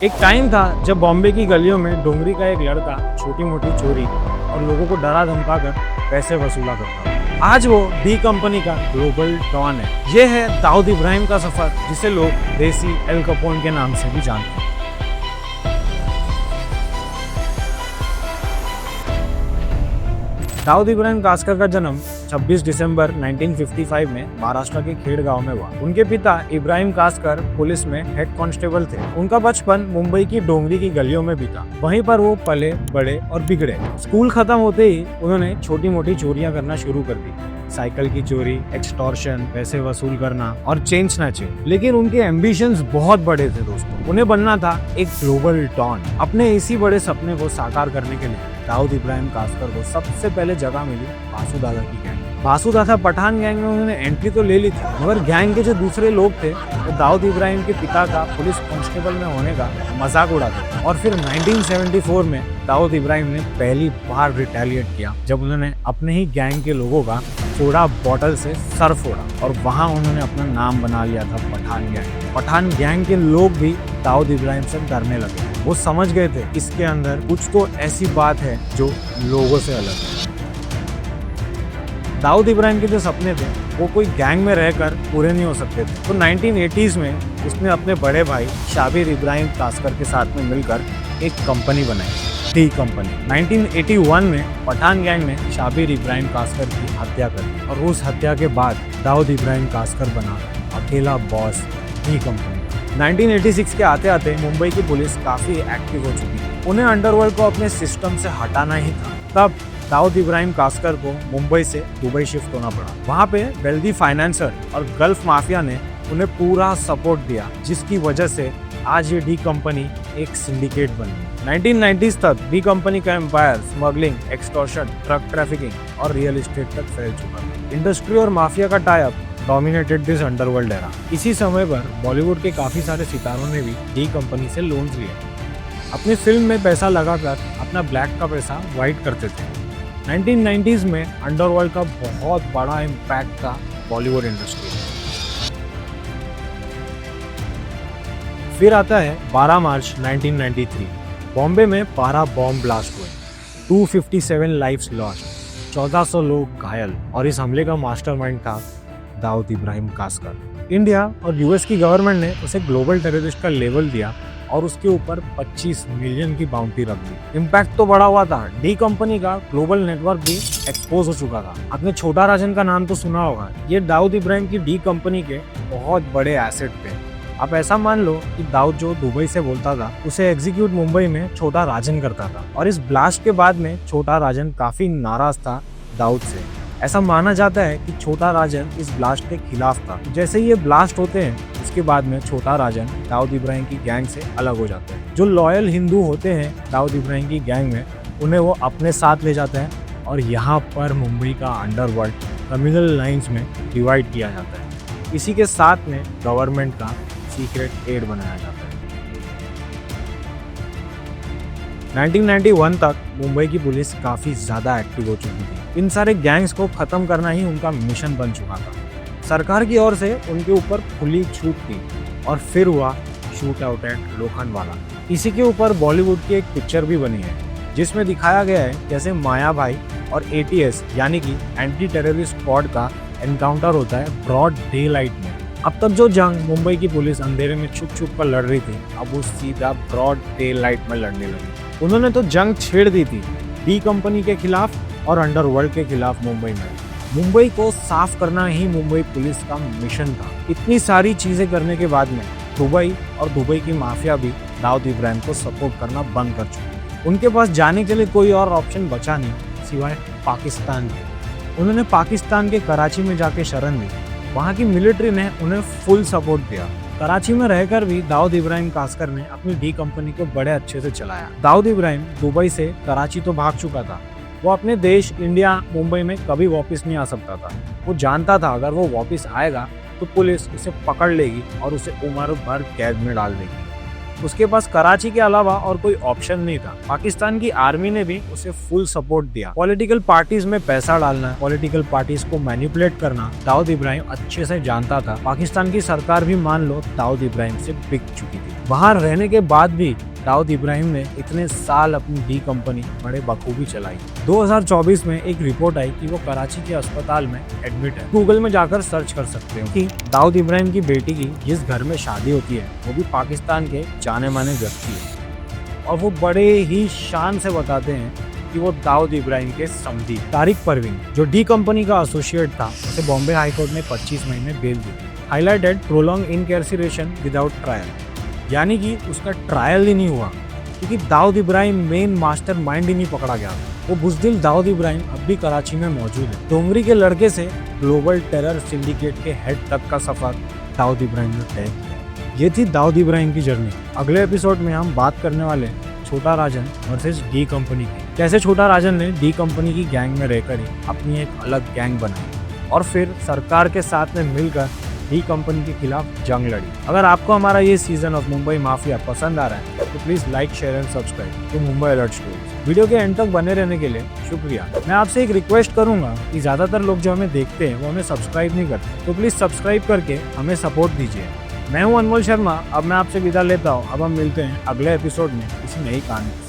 एक टाइम था जब बॉम्बे की गलियों में डोंगरी का एक लड़का छोटी मोटी चोरी और लोगों को डरा धमका कर पैसे वसूला करता था। आज वो डी कंपनी का ग्लोबल डॉन है। ये है दाऊद इब्राहिम का सफर, जिसे लोग देसी एल कैपोन के नाम से भी जानते हैं। दाऊद इब्राहिम कास्कर का जन्म 26 दिसंबर 1955 में महाराष्ट्र के खेड़ गांव में हुआ। उनके पिता इब्राहिम कास्कर पुलिस में हेड कांस्टेबल थे। उनका बचपन मुंबई की डोंगरी की गलियों में बीता। वहीं पर वो पले बड़े और बिगड़े। स्कूल खत्म होते ही उन्होंने छोटी मोटी चोरियां करना शुरू कर दी। साइकिल की चोरी, एक्सटॉर्शन, पैसे वसूल करना और चेन स्नैचिंग। लेकिन उनके एम्बिशंस बहुत बड़े थे दोस्तों। उन्हें बनना था एक ग्लोबल डॉन। अपने इसी बड़े सपने को साकार करने के लिए दाऊद इब्राहिम कास्कर को सबसे पहले जगह मिली बासु दादा की गैंग। बासु दादा पठान गैंग में उन्होंने एंट्री तो ले ली थी, मगर गैंग के जो दूसरे लोग थे वो दाऊद इब्राहिम के पिता का पुलिस कांस्टेबल में होने का मजाक उड़ाते थे। और फिर 1974 में दाऊद इब्राहिम ने पहली बार रिटेलिएट किया, जब उन्होंने अपने ही गैंग के लोगों का सोडा बोतल से सर फोड़ा और वहां उन्होंने अपना नाम बना लिया था पठान गैंग। पठान गैंग के लोग भी दाऊद इब्राहिम से डरने लगे। वो समझ गए थे इसके अंदर कुछ तो ऐसी बात है जो लोगों से अलग है। दाऊद इब्राहिम के जो सपने थे वो कोई गैंग में रहकर पूरे नहीं हो सकते थे। तो 1980s में उसने अपने बड़े भाई शाबिर इब्राहिम कास्कर के साथ में मिलकर एक कंपनी बनाई, डी कंपनी। 1981 में पठान गैंग ने शाबिर इब्राहिम कास्कर की हत्या कर दी और उस हत्या के बाद दाऊद इब्राहिम कास्कर बना अकेला बॉस डी कंपनी। 1986 के आते आते मुंबई की पुलिस काफी एक्टिव हो चुकी थी। उन्हें अंडरवर्ल्ड को अपने सिस्टम से हटाना ही था। तब दाऊद इब्राहिम कास्कर को मुंबई से दुबई शिफ्ट होना पड़ा। वहाँ पे वेल्दी फाइनेंसर और गल्फ माफिया ने उन्हें पूरा सपोर्ट दिया, जिसकी वजह से आज ये डी कंपनी एक सिंडिकेट बनी। 1990s तक डी कंपनी का empire smuggling, extortion, drug trafficking और रियल एस्टेट तक फैल चुका था। इंडस्ट्री और माफिया का tie up dominated this underworld era. इसी समय पर बॉलीवुड के काफी सारे सितारों ने भी डी कंपनी से लोन्स लिए। अपनी फिल्म में पैसा लगाकर अपना ब्लैक का पैसा व्हाइट करते थे। 1990s में अंडरवर्ल्ड का बहुत बड़ा इम्पैक्ट था बॉलीवुड इंडस्ट्री में। फिर आता है 12 मार्च 1993। बॉम्बे में 12 बॉम्ब ब्लास्ट हुए, 257 लाइव्स लॉस्ट, 1400 लोग घायल। और इस हमले का मास्टरमाइंड था दाऊद इब्राहिम कास्कर। इंडिया और यूएस की गवर्नमेंट ने उसे ग्लोबल टेररिस्ट का लेवल दिया और उसके ऊपर 25 मिलियन की बाउंटी रख दी। इम्पैक्ट तो बड़ा हुआ था। डी कंपनी का ग्लोबल नेटवर्क भी एक्सपोज हो चुका था। आपने छोटा राजन का नाम तो सुना होगा। ये दाऊद इब्राहिम की डी कंपनी के बहुत बड़े एसेट थे। आप ऐसा मान लो कि दाऊद जो दुबई से बोलता था उसे एग्जीक्यूट मुंबई में छोटा राजन करता था। और इस ब्लास्ट के बाद में छोटा राजन काफी नाराज था दाऊद से। ऐसा माना जाता है कि छोटा राजन इस ब्लास्ट के खिलाफ था। जैसे ये ब्लास्ट होते हैं उसके बाद में छोटा राजन दाऊद इब्राहिम की गैंग से अलग हो जाते हैं। जो लॉयल हिंदू होते हैं दाऊद इब्राहिम की गैंग में, उन्हें वो अपने साथ ले जाते हैं और यहाँ पर मुंबई का अंडरवर्ल्ड कम्युनल लाइंस में डिवाइड किया जाता है। इसी के साथ में गवर्नमेंट का सीक्रेट एड बनाया जाता है। 1991 तक मुंबई की पुलिस काफी ज्यादा एक्टिव हो चुकी थी। इन सारे गैंग्स को खत्म करना ही उनका मिशन बन चुका था। सरकार की ओर से उनके ऊपर खुली छूट थी और फिर हुआ शूट आउट एट लोखंडवाला। इसी के ऊपर बॉलीवुड की एक पिक्चर भी बनी है, जिसमें दिखाया गया है कैसे माया भाई और एटीएस यानी कि एंटी टेररिस्ट स्क्वाड का एनकाउंटर होता है ब्रॉड डे लाइट में। अब तक जो जंग मुंबई की पुलिस अंधेरे में छुप छुप कर लड़ रही थी, अब वो सीधा ब्रॉड डे लाइट में लड़ने लगी। उन्होंने तो जंग छेड़ दी थी डी कंपनी के खिलाफ और अंडरवर्ल्ड के खिलाफ मुंबई में। मुंबई को साफ करना ही मुंबई पुलिस का मिशन था। इतनी सारी चीजें करने के बाद में दुबई और दुबई की माफिया भी दाऊद इब्राहिम को सपोर्ट करना बंद कर चुकी। उनके पास जाने के लिए कोई और ऑप्शन बचा नहीं सिवाय पाकिस्तान के। उन्होंने पाकिस्तान के कराची में जाके शरण ली। वहाँ की मिलिट्री ने उन्हें फुल सपोर्ट दिया। कराची में रहकर भी दाऊद इब्राहिम कास्कर ने अपनी डी कंपनी को बड़े अच्छे से चलाया। दाऊद इब्राहिम दुबई से कराची तो भाग चुका था। वो अपने देश इंडिया मुंबई में कभी वापस नहीं आ सकता था। वो जानता था अगर वो वापस आएगा तो पुलिस उसे पकड़ लेगी और उसे उम्र भर कैद में डाल देगी। उसके पास कराची के अलावा और कोई ऑप्शन नहीं था। पाकिस्तान की आर्मी ने भी उसे फुल सपोर्ट दिया। पॉलिटिकल पार्टीज में पैसा डालना, पॉलिटिकल पार्टीज को मैनिपुलेट करना दाऊद इब्राहिम अच्छे से जानता था। पाकिस्तान की सरकार भी मान लो दाऊद इब्राहिम से बिक चुकी थी। बाहर रहने के बाद भी दाऊद इब्राहिम ने इतने साल अपनी डी कंपनी बड़े बखूबी चलाई। 2024 में एक रिपोर्ट आई कि वो कराची के अस्पताल में एडमिट है। गूगल में जाकर सर्च कर सकते हो कि दाऊद इब्राहिम की बेटी की जिस घर में शादी होती है वो भी पाकिस्तान के जाने माने व्यक्ति है, और वो बड़े ही शान से बताते हैं कि वो दाऊद इब्राहिम के समधी तारिक परवीन, जो डी कंपनी का एसोसिएट था, उसे बॉम्बे हाई कोर्ट ने 25 महीने बेल दी। हाईलाइटेड प्रोलॉन्ग इनकैर्सिरेशन विदाउट ट्रायल, यानी कि उसका ट्रायल ही नहीं हुआ क्योंकि दाऊद इब्राहिम मेन मास्टरमाइंड ही नहीं पकड़ा गया। वो बुज़दिल दाऊद इब्राहिम अब भी कराची में मौजूद है। डोंगरी के लड़के से ग्लोबल टेरर सिंडिकेट के हेड तक का सफर दाऊद इब्राहिम ने तय किया। ये थी दाऊद इब्राहिम की जर्नी। अगले एपिसोड में हम बात करने वाले छोटा राजन वर्सेस डी कंपनी की। कैसे छोटा राजन ने डी कंपनी की गैंग में रहकर ही अपनी एक अलग गैंग बनाई और फिर सरकार के साथ में मिलकर डी कंपनी के खिलाफ जंग लड़ी। अगर आपको हमारा ये सीजन ऑफ मुंबई माफिया पसंद आ रहा है तो please like, share and subscribe to Mumbai alert stories. Video के एंड तक बने रहने के लिए शुक्रिया। मैं आपसे एक रिक्वेस्ट करूंगा कि ज्यादातर लोग जो हमें देखते हैं वो हमें सब्सक्राइब नहीं करते, तो प्लीज सब्सक्राइब करके हमें सपोर्ट दीजिए। मैं हूं अनमोल शर्मा, अब मैं आपसे विदा लेता हूं। अब हम मिलते हैं अगले एपिसोड में किसी नई कहानी।